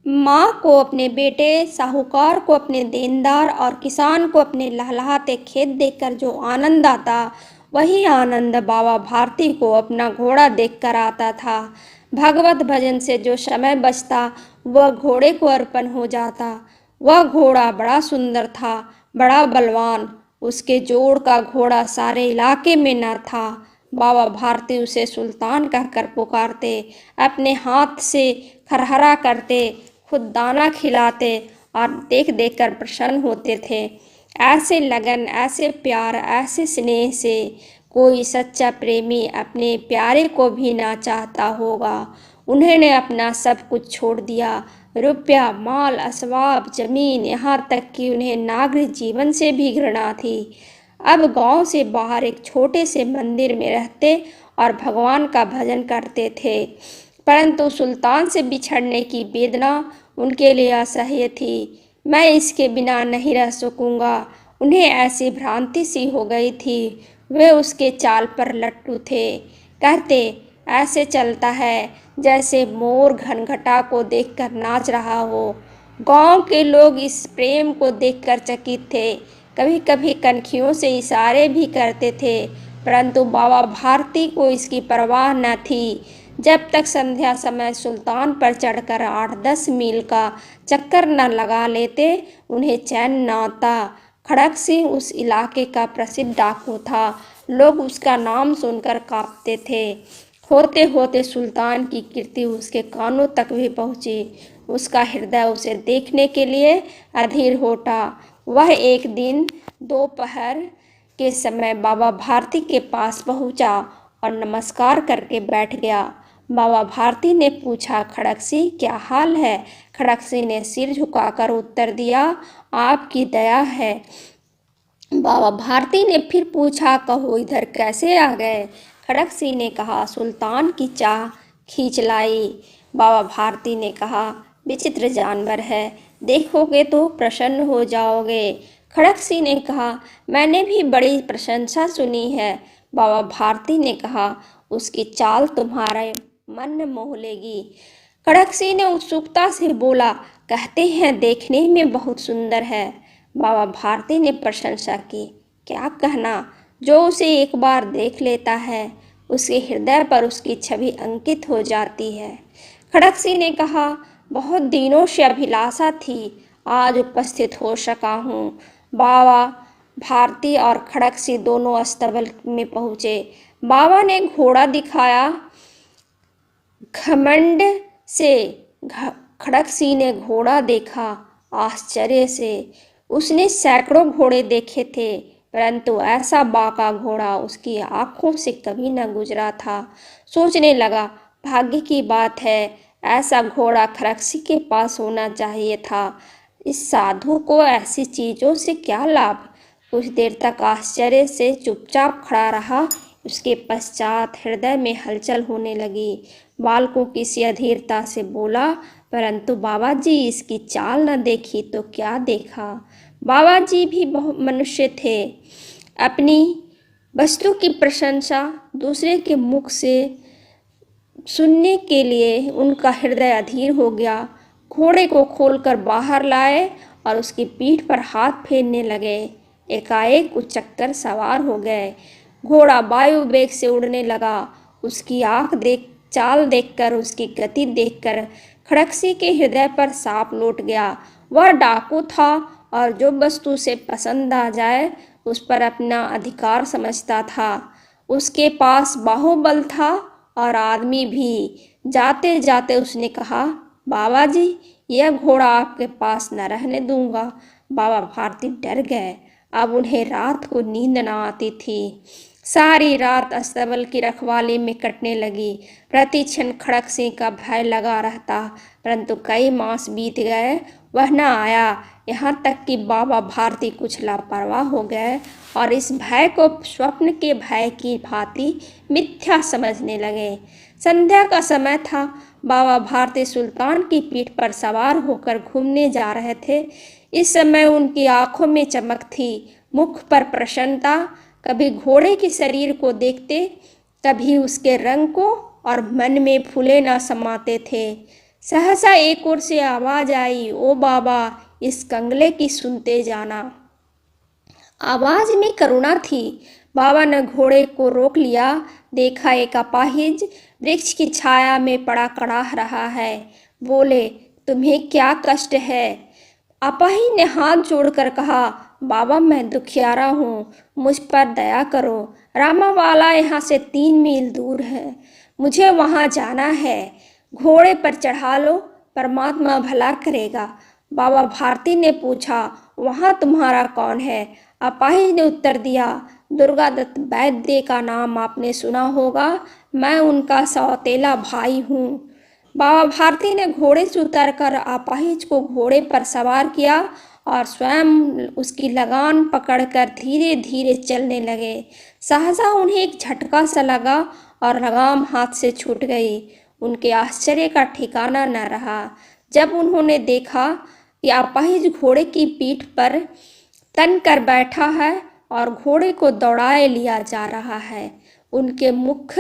माँ को अपने बेटे, साहूकार को अपने देनदार और किसान को अपने लहलहाते खेत देखकर जो आनंद आता, वही आनंद बाबा भारती को अपना घोड़ा देखकर आता था। भगवत भजन से जो समय बचता, वह घोड़े को अर्पण हो जाता। वह घोड़ा बड़ा सुंदर था, बड़ा बलवान। उसके जोड़ का घोड़ा सारे इलाके में न था। बाबा भारती उसे सुल्तान कहकर पुकारते, अपने हाथ से खरहरा करते, खुद दाना खिलाते और देख देख कर प्रसन्न होते थे। ऐसे लगन, ऐसे प्यार, ऐसे स्नेह से कोई सच्चा प्रेमी अपने प्यारे को भी ना चाहता होगा। उन्होंने अपना सब कुछ छोड़ दिया, रुपया, माल, असबाब, जमीन, यहाँ तक कि उन्हें नागरिक जीवन से भी घृणा थी। अब गांव से बाहर एक छोटे से मंदिर में रहते और भगवान का भजन करते थे। परंतु सुल्तान से बिछड़ने की वेदना उनके लिए असह्य थी। मैं इसके बिना नहीं रह सकूंगा। उन्हें ऐसी भ्रांति सी हो गई थी। वे उसके चाल पर लट्टू थे। कहते, ऐसे चलता है जैसे मोर घनघटा को देखकर नाच रहा हो। गांव के लोग इस प्रेम को देखकर चकित थे। कभी कभी कनखियों से इशारे भी करते थे, परंतु बाबा भारती को इसकी परवाह न थी। जब तक संध्या समय सुल्तान पर चढ़कर 8-10 मील का चक्कर न लगा लेते, उन्हें चैन न आता। खड़क सिंह उस इलाके का प्रसिद्ध डाकू था। लोग उसका नाम सुनकर कांपते थे। होते होते सुल्तान की कीर्ति उसके कानों तक भी पहुंची। उसका हृदय उसे देखने के लिए अधीर हो उठा। वह एक दिन दोपहर के समय बाबा भारती के पास पहुंचा और नमस्कार करके बैठ गया। बाबा भारती ने पूछा, खड़क सिंह क्या हाल है? खड़क सिंह ने सिर झुकाकर उत्तर दिया, आपकी दया है। बाबा भारती ने फिर पूछा, कहो इधर कैसे आ गए? खड़क सिंह ने कहा, सुल्तान की चाह खींच लाई। बाबा भारती ने कहा, विचित्र जानवर है, देखोगे तो प्रसन्न हो जाओगे। खड़क सिंह ने कहा, मैंने भी बड़ी प्रशंसा सुनी है। बाबा भारती ने कहा, उसकी चाल तुम्हारे मन मोह लेगी। खड़क सिंह ने उत्सुकता से बोला, कहते हैं देखने में बहुत सुंदर है। बाबा भारती ने प्रशंसा की। क्या कहना, जो उसे एक बार देख लेता है, उसके हृदय पर उसकी छवि अंकित हो जाती है। खड़क सिंह ने कहा, बहुत दिनों से अभिलाषा थी, आज उपस्थित हो सका हूँ। बाबा भारती और खड़क सिंह दोनों अस्तबल में पहुँचे। बाबा ने घोड़ा दिखाया। घमंड से खड़क सिंह ने घोड़ा देखा। आश्चर्य से उसने सैकड़ों घोड़े देखे थे, परंतु ऐसा बाका घोड़ा उसकी आंखों से कभी न गुजरा था। सोचने लगा, भाग्य की बात है, ऐसा घोड़ा खड़क सिंह के पास होना चाहिए था। इस साधु को ऐसी चीज़ों से क्या लाभ? कुछ देर तक आश्चर्य से चुपचाप खड़ा रहा। उसके पश्चात हृदय में हलचल होने लगी। बालकों की सी अधीरता से बोला, परंतु बाबा जी इसकी चाल न देखी तो क्या देखा? बाबा जी भी बहुत मनुष्य थे। अपनी वस्तु की प्रशंसा दूसरे के मुख से सुनने के लिए उनका हृदय अधीर हो गया। घोड़े को खोलकर बाहर लाए और उसकी पीठ पर हाथ फेरने लगे। एकाएक कुछ चक्कर सवार हो गए। घोड़ा वायु वेग से उड़ने लगा। उसकी चाल देखकर, उसकी गति देखकर खड़क सिंह के हृदय पर सांप लौट गया। वह डाकू था और जो वस्तु से पसंद आ जाए उस पर अपना अधिकार समझता था। उसके पास बाहुबल था और आदमी भी। जाते जाते उसने कहा, बाबा जी यह घोड़ा आपके पास न रहने दूंगा। बाबा भारती डर गए। अब उन्हें रात को नींद न आती थी। सारी रात अस्तबल की रखवाली में कटने लगी। प्रति क्षण खड़क सिंह का भय लगा रहता, परंतु कई मास बीत गए, वह न आया। यहाँ तक कि बाबा भारती कुछ लापरवाह हो गए और इस भय को स्वप्न के भय की भांति मिथ्या समझने लगे। संध्या का समय था। बाबा भारती सुल्तान की पीठ पर सवार होकर घूमने जा रहे थे। इस समय उनकी आंखों में चमक थी, मुख पर प्रसन्नता। कभी घोड़े के शरीर को देखते, कभी उसके रंग को, और मन में फूले न समाते थे। सहसा एक ओर से आवाज आई, ओ बाबा, इस कंगले की सुनते जाना। आवाज में करुणा थी। बाबा ने घोड़े को रोक लिया। देखा एक अपाहिज वृक्ष की छाया में पड़ा कड़ाह रहा है। बोले, तुम्हें क्या कष्ट है? अपाहिज ने हाथ जोड़कर कहा, बाबा, मैं दुखियारा हूँ, मुझ पर दया करो। रामावाला यहाँ से 3 मील दूर है, मुझे वहाँ जाना है। घोड़े पर चढ़ा लो, परमात्मा भला करेगा। बाबा भारती ने पूछा, वहाँ तुम्हारा कौन है? अपाहिज ने उत्तर दिया, दुर्गादत्त वैद्य का नाम आपने सुना होगा, मैं उनका सौतेला भाई हूँ। बाबा भारती ने घोड़े से उतरकर अपाहिज को घोड़े पर सवार किया और स्वयं उसकी लगान पकड़कर धीरे धीरे चलने लगे। सहसा उन्हें एक झटका सा लगा और लगाम हाथ से छूट गई। उनके आश्चर्य का ठिकाना न रहा जब उन्होंने देखा कि अपाहिज घोड़े की पीठ पर तन कर बैठा है और घोड़े को दौड़ाए लिया जा रहा है। उनके मुख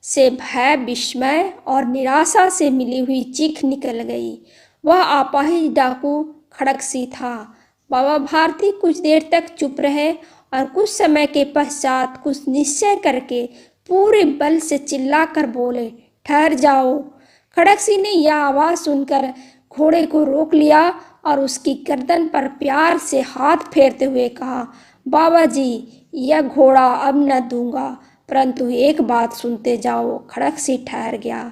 से भय, विस्मय और निराशा से मिली हुई चीख निकल गई। वह अपाहिज डाकू खड़गसी था। बाबा भारती कुछ देर तक चुप रहे और कुछ समय के पश्चात कुछ निश्चय करके पूरे बल से चिल्लाकर बोले, ठहर जाओ। खड़गसी ने यह आवाज़ सुनकर घोड़े को रोक लिया और उसकी गर्दन पर प्यार से हाथ फेरते हुए कहा, बाबा जी, यह घोड़ा अब न दूंगा, परंतु एक बात सुनते जाओ। खड़गसी ठहर गया।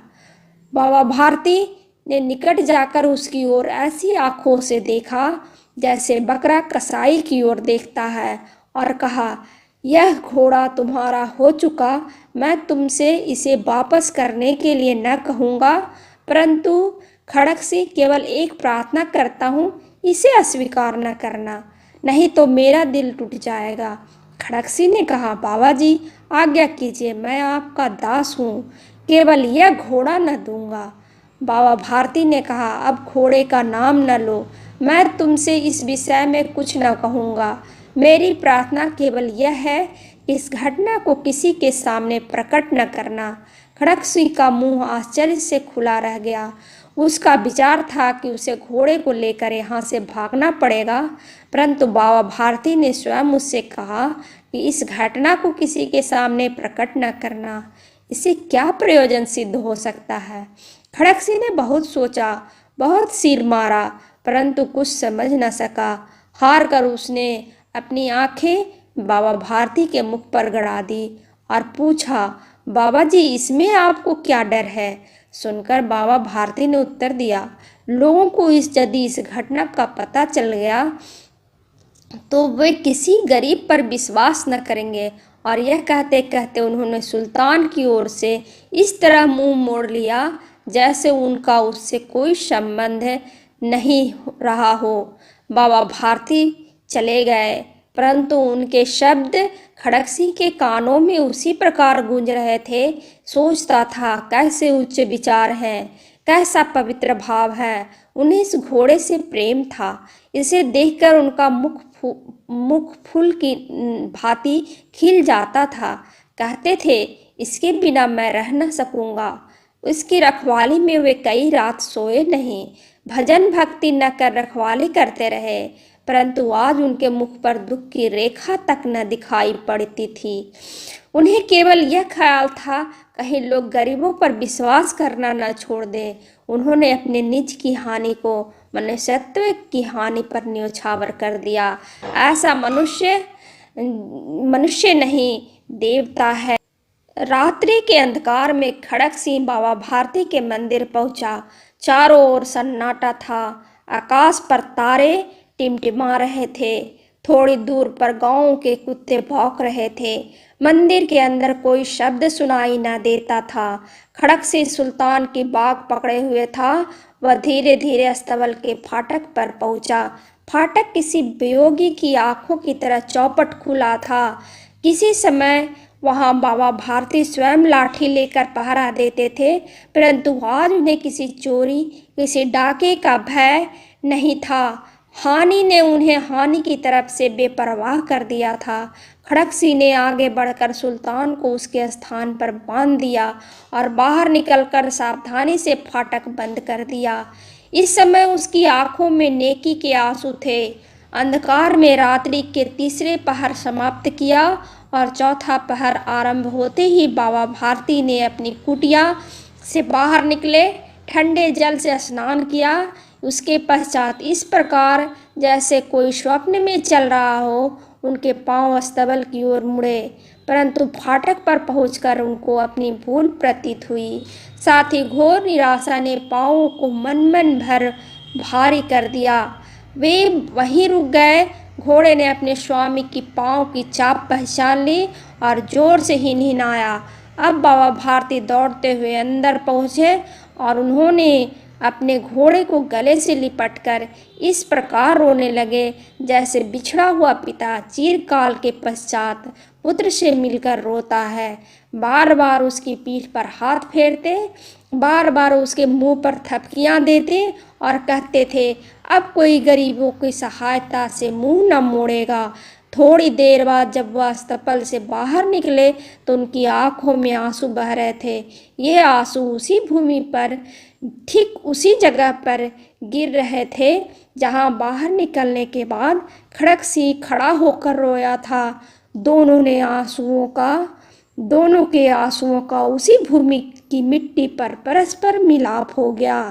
बाबा भारती ने निकट जाकर उसकी ओर ऐसी आंखों से देखा जैसे बकरा कसाई की ओर देखता है और कहा, यह घोड़ा तुम्हारा हो चुका, मैं तुमसे इसे वापस करने के लिए न कहूँगा, परंतु खड़गसी, केवल एक प्रार्थना करता हूँ, इसे अस्वीकार न करना, नहीं तो मेरा दिल टूट जाएगा। खड़गसी ने कहा, बाबा जी, आज्ञा कीजिए, मैं आपका दास हूँ, केवल यह घोड़ा न दूंगा। बाबा भारती ने कहा, अब घोड़े का नाम न लो, मैं तुमसे इस विषय में कुछ न कहूँगा। मेरी प्रार्थना केवल यह है कि इस घटना को किसी के सामने प्रकट न करना। खड़गसी का मुंह आश्चर्य से खुला रह गया। उसका विचार था कि उसे घोड़े को लेकर यहाँ से भागना पड़ेगा, परंतु बाबा भारती ने स्वयं उससे कहा कि इस घटना को किसी के सामने प्रकट न करना। इससे क्या प्रयोजन सिद्ध हो सकता है? खड़गसी ने बहुत सोचा, बहुत सिर मारा, परंतु कुछ समझ न सका। हार कर उसने अपनी आंखें बाबा भारती के मुख पर गड़ा दी और पूछा, बाबा जी, इसमें आपको क्या डर है? सुनकर बाबा भारती ने उत्तर दिया, लोगों को यदि इस घटना का पता चल गया तो वे किसी गरीब पर विश्वास न करेंगे। और यह कहते कहते उन्होंने सुल्तान की ओर से इस तरह मुंह मोड़ लिया जैसे उनका उससे कोई संबंध नहीं रहा हो। बाबा भारती चले गए, परंतु उनके शब्द खड़गसी के कानों में उसी प्रकार गूंज रहे थे। सोचता था, कैसे उच्च विचार हैं, कैसा पवित्र भाव है। उन्हें इस घोड़े से प्रेम था। इसे देखकर उनका मुख फूल की भांति खिल जाता था। कहते थे, इसके बिना मैं रह न सकूंगा। उसकी रखवाली में वे कई रात सोए नहीं, भजन भक्ति न कर रखवाली करते रहे, परंतु आज उनके मुख पर दुख की रेखा तक न दिखाई पड़ती थी। उन्हें केवल यह ख्याल था, कहीं लोग गरीबों पर विश्वास करना न छोड़ दें। उन्होंने अपने निज की हानि को मनुष्यत्व की हानि पर न्योछावर कर दिया। ऐसा मनुष्य नहीं, देवता है। रात्रि के अंधकार में खड़गसी बाबा भारती के मंदिर पहुंचा। चारों ओर सन्नाटा था। आकाश पर तारे टिमटिमा रहे थे। थोड़ी दूर पर गांवों के कुत्ते भौंक रहे थे। मंदिर के अंदर कोई शब्द सुनाई न देता था। खड़गसी सुल्तान की बाग पकड़े हुए था। वह धीरे धीरे अस्तबल के फाटक पर पहुंचा। फाटक किसी वियोगी की आंखों की तरह चौपट खुला था। किसी समय वहां बाबा भारती स्वयं लाठी लेकर पहरा देते थे, परंतु आज उन्हें किसी चोरी, किसी डाके का भय नहीं था। हानि ने उन्हें हानि की तरफ से बेपरवाह कर दिया था। खड़गसिंह ने आगे बढ़कर सुल्तान को उसके स्थान पर बांध दिया और बाहर निकलकर सावधानी से फाटक बंद कर दिया। इस समय उसकी आंखों में नेकी के आंसू थे। अंधकार में रात्रि के तीसरे पहर समाप्त किया और चौथा पहर आरंभ होते ही बाबा भारती ने अपनी कुटिया से बाहर निकले, ठंडे जल से स्नान किया। उसके पश्चात इस प्रकार जैसे कोई स्वप्न में चल रहा हो, उनके पांव अस्तबल की ओर मुड़े, परंतु फाटक पर पहुंचकर उनको अपनी भूल प्रतीत हुई। साथ ही घोर निराशा ने पांवों को मन भर भारी कर दिया। वे वहीं रुक गए। घोड़े ने अपने स्वामी की पांव की चाप पहचान ली और जोर से हिनहिनाया। अब बाबा भारती दौड़ते हुए अंदर पहुँचे और उन्होंने अपने घोड़े को गले से लिपटकर इस प्रकार रोने लगे जैसे बिछड़ा हुआ पिता चिरकाल के पश्चात पुत्र से मिलकर रोता है। बार बार उसकी पीठ पर हाथ फेरते, बार बार उसके मुंह पर थपकियां देते और कहते थे, अब कोई गरीबों की सहायता से मुंह न मोड़ेगा। थोड़ी देर बाद जब वह अस्तबल से बाहर निकले तो उनकी आंखों में आंसू बह रहे थे। ये आंसू उसी भूमि पर, ठीक उसी जगह पर गिर रहे थे जहां बाहर निकलने के बाद खड़गसिंह खड़ा होकर रोया था। दोनों के आंसुओं का उसी भूमि की मिट्टी पर परस्पर मिलाप हो गया।